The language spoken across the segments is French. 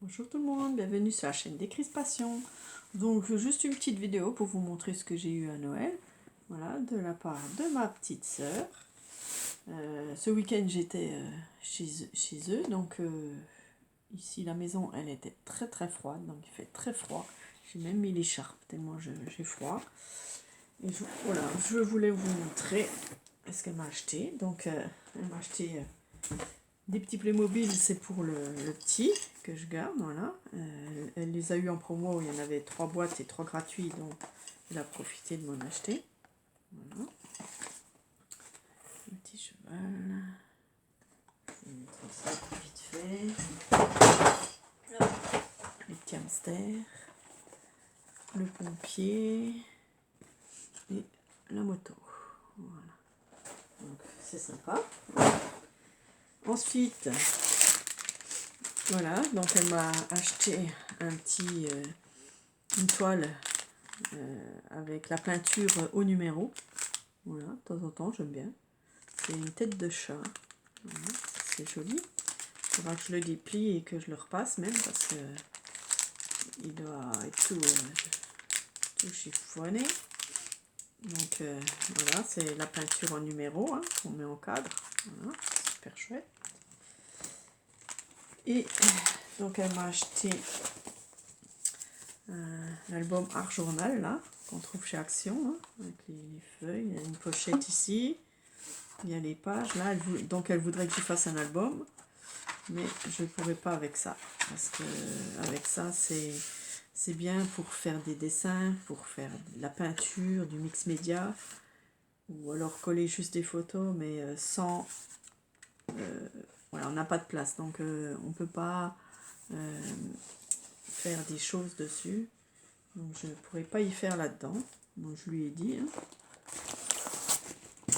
Bonjour tout le monde, bienvenue sur la chaîne Décrispation. Donc juste une petite vidéo pour vous montrer ce que j'ai eu à Noël. Voilà, de la part de ma petite sœur. Ce week-end j'étais chez eux, donc ici la maison elle était très froide, donc il fait très froid. J'ai même mis l'écharpe tellement j'ai froid. Et voilà, je voulais vous montrer ce qu'elle m'a acheté. Donc elle m'a acheté des petits Playmobil, c'est pour le petit que je garde, voilà. Elle les a eu en promo, il y en avait 3 boîtes et 3 gratuits, donc elle a profité de m'en acheter. Voilà. Un petit cheval. Je vais mettre ça vite fait. Les petits hamsters. Le pompier. Et la moto. Voilà. Donc c'est sympa. Ensuite, voilà, donc elle m'a acheté une toile avec la peinture au numéro. Voilà, de temps en temps, j'aime bien. C'est une tête de chat. Voilà, c'est joli. Il faudra que je le déplie et que je le repasse même parce que il doit être tout chiffonné. Donc voilà, c'est la peinture en numéro qu'on met en cadre. Voilà, super chouette. Et donc elle m'a acheté l'album Art Journal là qu'on trouve chez Action avec les feuilles. Il y a une pochette ici. Il y a les pages là. Donc elle voudrait que je fasse un album, mais je ne pourrais pas avec ça parce que avec ça c'est bien pour faire des dessins, pour faire de la peinture, du mix média, ou alors coller juste des photos, mais sans voilà, on n'a pas de place, donc on peut pas faire des choses dessus, donc je ne pourrais pas y faire là-dedans. Donc je lui ai dit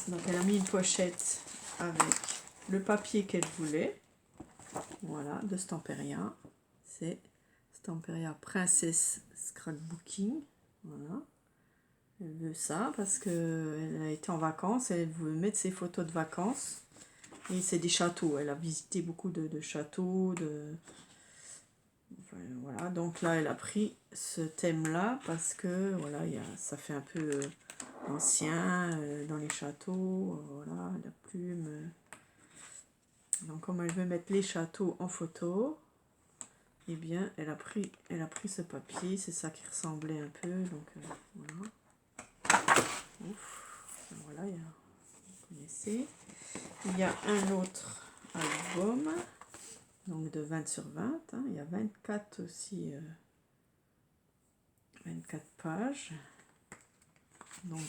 donc elle a mis une pochette avec le papier qu'elle voulait. Voilà, de Stamperia. C'est Stamperia Princess Scrapbooking. Voilà. Elle veut ça parce qu'elle a été en vacances. Elle veut mettre ses photos de vacances. Et c'est des châteaux. Elle a visité beaucoup de châteaux. Enfin, voilà. Donc là, elle a pris ce thème-là parce que voilà, ça fait un peu ancien dans les châteaux. Voilà, la plume. Donc comme elle veut mettre les châteaux en photo, eh bien elle a pris ce papier, c'est ça qui ressemblait un peu, donc voilà. Ouf, voilà, vous connaissez. Il y a un autre album, donc de 20 sur 20, il y a 24 aussi, 24 pages, donc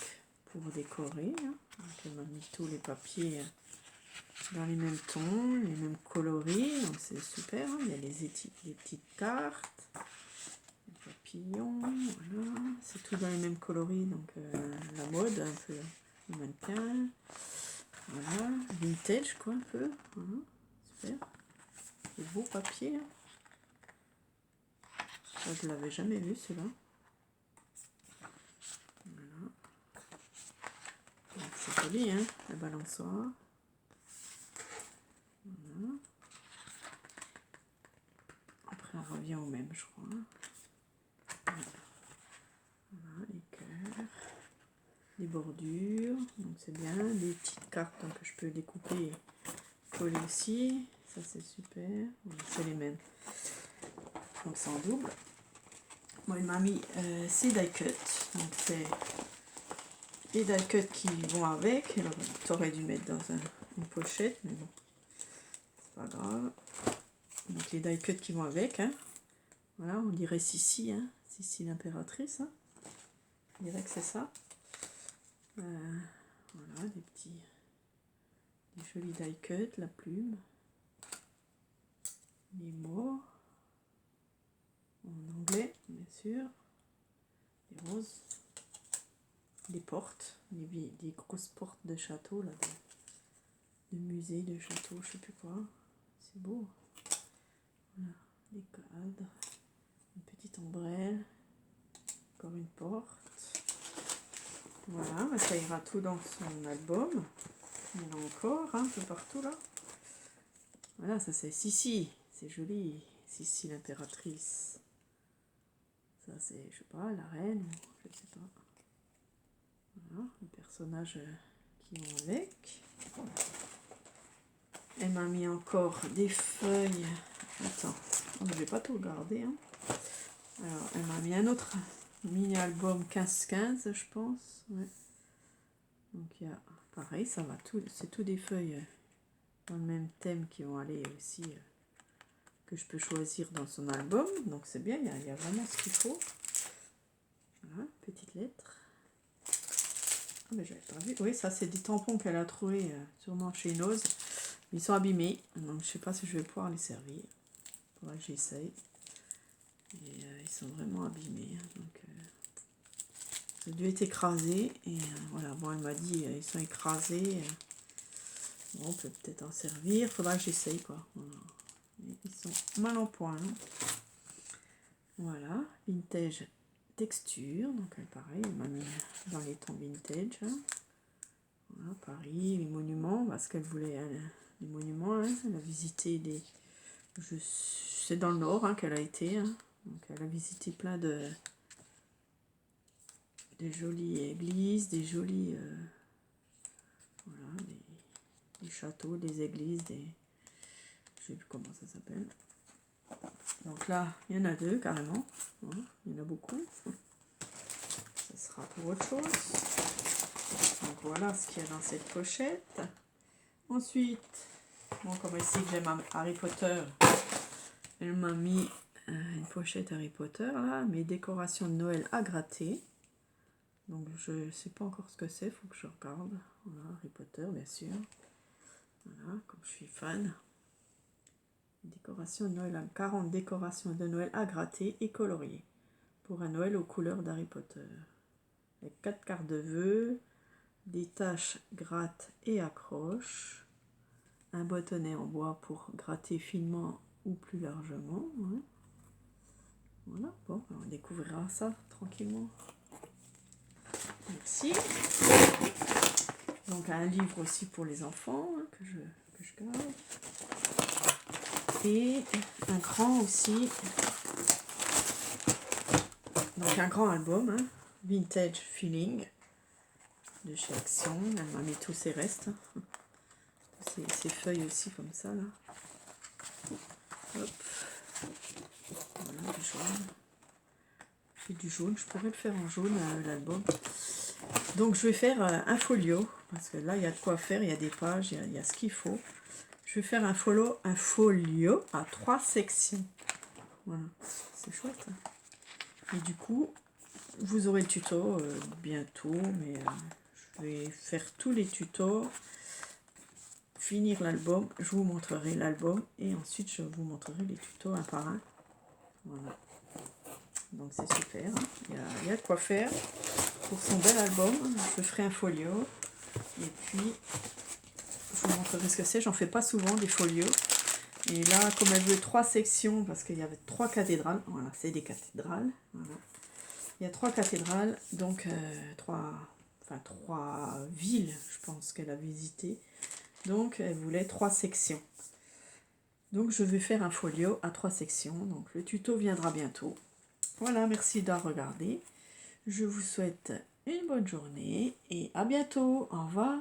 pour décorer, donc elle m'a mis tous les papiers dans les mêmes tons, les mêmes coloris, donc c'est super. Il y a les petites cartes, les papillons, voilà, c'est tout dans les mêmes coloris, donc la mode, un peu le mannequin, voilà, vintage quoi, un peu, voilà, super, des beaux papiers, ça je l'avais jamais vu celui-là, voilà, donc c'est joli, la balançoire. Voilà. Après on revient au même je crois. Voilà, les cœurs, les bordures, donc c'est bien, des petites cartes donc je peux découper et coller aussi, ça c'est super, c'est les mêmes, donc c'est en double. Moi il m'a mis ces die cuts, donc c'est les die cuts qui vont avec, alors tu aurais dû mettre dans une pochette, mais bon, c'est pas grave. Donc les die cuts qui vont avec, voilà, on dirait Sissi, Sissi l'impératrice, on dirait que c'est ça. Voilà, des jolis die cuts, la plume, les mots, en anglais, bien sûr, les roses, les portes, des grosses portes de château, là, de musée, de château, je sais plus quoi, c'est beau. Voilà, des cadres, une petite ombrelle, encore une porte. Voilà, ça ira tout dans son album. Il y en a encore un peu partout là. Voilà, ça c'est Sissi, c'est joli, Ici l'impératrice. Ça c'est, je sais pas, la reine, je sais pas. Voilà, les personnages qui vont avec. Elle m'a mis encore des feuilles. Attends, je vais pas tout regarder. Hein. Alors, elle m'a mis un autre mini-album 15-15, je pense. Ouais. Donc, il y a, pareil, ça va tout, c'est tout des feuilles dans le même thème qui vont aller aussi, que je peux choisir dans son album. Donc, c'est bien, il y a vraiment ce qu'il faut. Voilà, petite lettre. Ah, mais j'avais pas vu. Oui, ça, c'est des tampons qu'elle a trouvés sûrement chez Nose. Ils sont abîmés, donc je sais pas si je vais pouvoir les servir. Il faudra que j'essaye. Et ils sont vraiment abîmés. Donc, ça a dû être écrasé. Et voilà, bon, elle m'a dit, ils sont écrasés. Bon, on peut peut-être en servir. Il faudra que j'essaye, quoi. Voilà. Ils sont mal en point. Hein. Voilà, vintage texture. Donc, pareil, elle m'a mis dans les tons vintage. Hein. Voilà, Paris, les monuments, parce qu'elle voulait les monuments. Hein. Elle a visité des... C'est dans le nord hein, qu'elle a été. Hein. Donc, elle a visité plein de jolies églises, des jolies... voilà, des châteaux, des églises, des... Je sais plus comment ça s'appelle. Donc là, il y en a deux carrément. Voilà, il y en a beaucoup. Ça sera pour autre chose. Donc voilà ce qu'il y a dans cette pochette. Ensuite, bon, comme ici que j'aime Harry Potter, elle m'a mis une pochette Harry Potter là, mes décorations de Noël à gratter. Donc je sais pas encore ce que c'est, faut que je regarde. Voilà, Harry Potter bien sûr. Voilà, comme je suis fan. Décoration de Noël, 40 décorations de Noël à gratter et colorier. Pour un Noël aux couleurs d'Harry Potter. Avec 4 cartes de vœux, des taches gratte et accroche. Un bâtonnet en bois pour gratter finement ou plus largement. Ouais. Voilà, bon, on découvrira ça tranquillement. Merci. Donc un livre aussi pour les enfants hein, que je garde. Et un grand aussi. Donc un grand album, hein, Vintage Feeling de chez Action. Elle m'a mis tous ses restes. Ces feuilles aussi comme ça là. Hop. Voilà, du jaune. J'ai du jaune, je pourrais le faire en jaune l'album. Donc je vais faire un folio, parce que là il y a de quoi faire, il y a des pages, il y a ce qu'il faut. Je vais faire un folio à 3 sections. Voilà, c'est chouette. Hein. Et du coup, vous aurez le tuto bientôt, mais je vais faire tous les tutos, finir l'album, je vous montrerai l'album et ensuite je vous montrerai les tutos un par un. Voilà. Donc c'est super, hein. Il y a de quoi faire pour son bel album. Je ferai un folio et puis je vous montrerai ce que c'est. J'en fais pas souvent des folios. Et là, comme elle veut 3 sections, parce qu'il y avait 3 cathédrales, voilà, c'est des cathédrales. Voilà. Il y a 3 cathédrales, donc 3 villes, je pense qu'elle a visité. Donc elle voulait 3 sections. Donc je vais faire un folio à 3 sections. Donc le tuto viendra bientôt. Voilà, merci d'avoir regardé. Je vous souhaite une bonne journée et à bientôt. Au revoir.